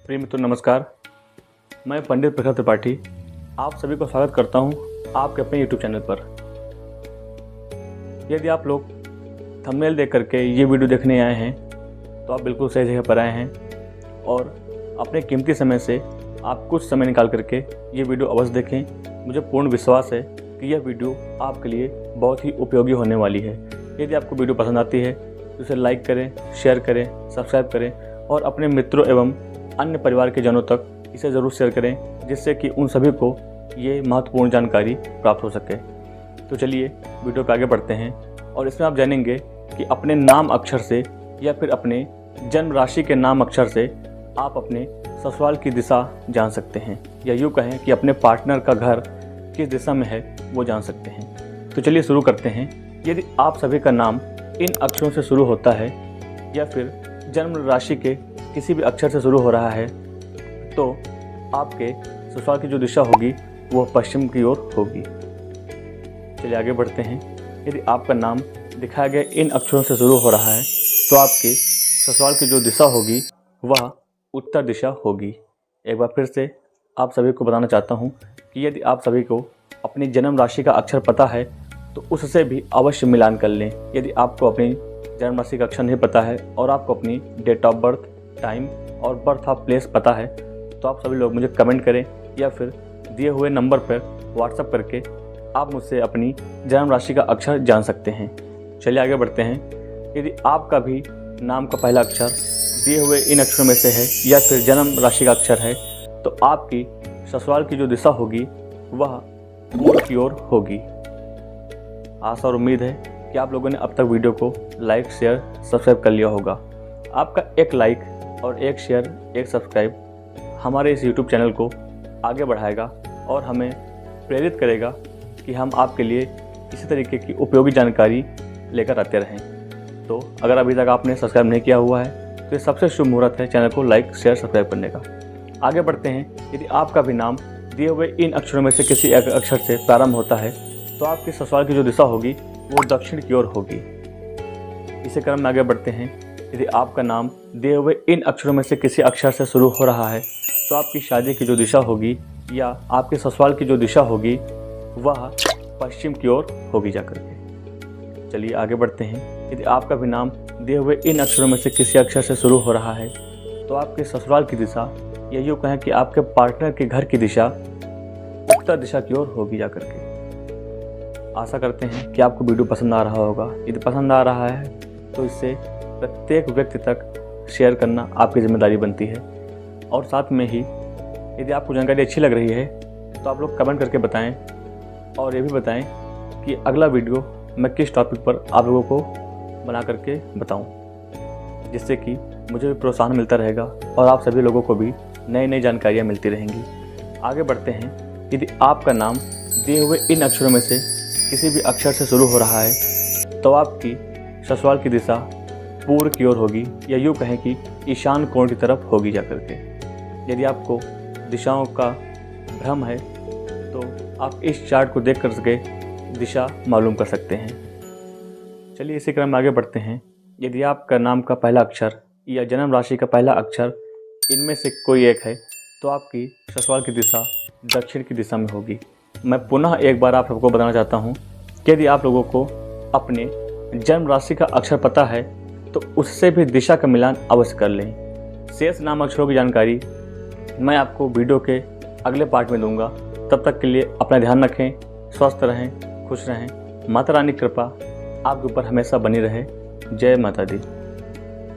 प्रिय मित्रों नमस्कार। मैं पंडित प्रखर त्रिपाठी आप सभी को स्वागत करता हूं आपके अपने YouTube चैनल पर। यदि आप लोग थंबनेल देख करके ये वीडियो देखने आए हैं तो आप बिल्कुल सही जगह पर आए हैं और अपने कीमती समय से आप कुछ समय निकाल करके ये वीडियो अवश्य देखें। मुझे पूर्ण विश्वास है कि यह वीडियो आपके लिए बहुत ही उपयोगी होने वाली है। यदि आपको वीडियो पसंद आती है तो इसे लाइक करें, शेयर करें, सब्सक्राइब करें और अपने मित्रों एवं अन्य परिवार के जनों तक इसे ज़रूर शेयर करें, जिससे कि उन सभी को ये महत्वपूर्ण जानकारी प्राप्त हो सके। तो चलिए वीडियो को आगे बढ़ते हैं और इसमें आप जानेंगे कि अपने नाम अक्षर से या फिर अपने जन्म राशि के नाम अक्षर से आप अपने ससुराल की दिशा जान सकते हैं, या यूँ कहें कि अपने पार्टनर का घर किस दिशा में है वो जान सकते हैं। तो चलिए शुरू करते हैं। यदि आप सभी का नाम इन अक्षरों से शुरू होता है या फिर जन्म राशि के किसी भी अक्षर से शुरू हो रहा है तो आपके ससुराल की जो दिशा होगी वह पश्चिम की ओर होगी। चलिए आगे बढ़ते हैं। यदि आपका नाम दिखाया गया इन अक्षरों से शुरू हो रहा है तो आपके ससुराल की जो दिशा होगी वह उत्तर दिशा होगी। एक बार फिर से आप सभी को बताना चाहता हूँ कि यदि आप सभी को अपनी जन्म राशि का अक्षर पता है तो उससे भी अवश्य मिलान कर लें। यदि आपको अपनी जन्म राशि का अक्षर नहीं पता है और आपको अपनी डेट ऑफ बर्थ, टाइम और बर्थ ऑफ प्लेस पता है तो आप सभी लोग मुझे कमेंट करें या फिर दिए हुए नंबर पर व्हाट्सएप करके आप मुझसे अपनी जन्म राशि का अक्षर जान सकते हैं। चलिए आगे बढ़ते हैं। यदि आपका भी नाम का पहला अक्षर दिए हुए इन अक्षरों में से है या फिर जन्म राशि का अक्षर है तो आपकी ससुराल की जो दिशा होगी वह पूर्व की ओर होगी। आशा और उम्मीद है कि आप लोगों ने अब तक वीडियो को लाइक, शेयर, सब्सक्राइब कर लिया होगा। आपका एक लाइक और एक शेयर, एक सब्सक्राइब हमारे इस YouTube चैनल को आगे बढ़ाएगा और हमें प्रेरित करेगा कि हम आपके लिए इसी तरीके की उपयोगी जानकारी लेकर आते रहें। तो अगर अभी तक आपने सब्सक्राइब नहीं किया हुआ है तो ये सबसे शुभ मुहूर्त है चैनल को लाइक, शेयर, सब्सक्राइब करने का। आगे बढ़ते हैं। यदि आपका भी नाम दिए हुए इन अक्षरों में से किसी एक अक्षर से प्रारंभ होता है तो आपकी ससुराल की जो दिशा होगी वो दक्षिण की ओर होगी। इसी क्रम में आगे बढ़ते हैं। यदि आपका नाम दिए हुए इन अक्षरों में से किसी अक्षर से शुरू हो रहा है तो आपकी शादी की जो दिशा होगी या आपके ससुराल की जो दिशा होगी वह पश्चिम की ओर होगी जाकर के। चलिए आगे बढ़ते हैं। यदि आपका भी नाम दिए हुए इन अक्षरों में से किसी अक्षर से शुरू हो रहा है तो आपके ससुराल की दिशा या यूँ कहें कि आपके पार्टनर के घर की दिशा उत्तर दिशा की ओर होगी जाकर के। आशा करते हैं कि आपको वीडियो पसंद आ रहा होगा। यदि पसंद आ रहा है तो इससे प्रत्येक व्यक्ति तक शेयर करना आपकी जिम्मेदारी बनती है और साथ में ही यदि आपको जानकारी अच्छी लग रही है तो आप लोग कमेंट करके बताएं और ये भी बताएं कि अगला वीडियो मैं किस टॉपिक पर आप लोगों को बना करके बताऊं, जिससे कि मुझे भी प्रोत्साहन मिलता रहेगा और आप सभी लोगों को भी नई नई जानकारियाँ मिलती रहेंगी। आगे बढ़ते हैं। यदि आपका नाम दिए हुए इन अक्षरों में से किसी भी अक्षर से शुरू हो रहा है तो आपकी ससुराल की दिशा पूर्व की ओर होगी, या यूँ कहें कि ईशान कोण की तरफ होगी जाकर के। यदि आपको दिशाओं का भ्रम है तो आप इस चार्ट को देख कर सके दिशा मालूम कर सकते हैं। चलिए इसी क्रम में आगे बढ़ते हैं। यदि आपका नाम का पहला अक्षर या जन्म राशि का पहला अक्षर इनमें से कोई एक है तो आपकी ससुराल की दिशा दक्षिण की दिशा में होगी। मैं पुनः एक बार आप सबको बताना चाहता हूँ कि यदि आप लोगों को अपने जन्म राशि का अक्षर पता है तो उससे भी दिशा का मिलान अवश्य कर लें। शेष नाम अक्षरों की जानकारी मैं आपको वीडियो के अगले पार्ट में दूंगा। तब तक के लिए अपना ध्यान रखें, स्वस्थ रहें, खुश रहें। माता रानी की कृपा आपके ऊपर हमेशा बनी रहे। जय माता दी।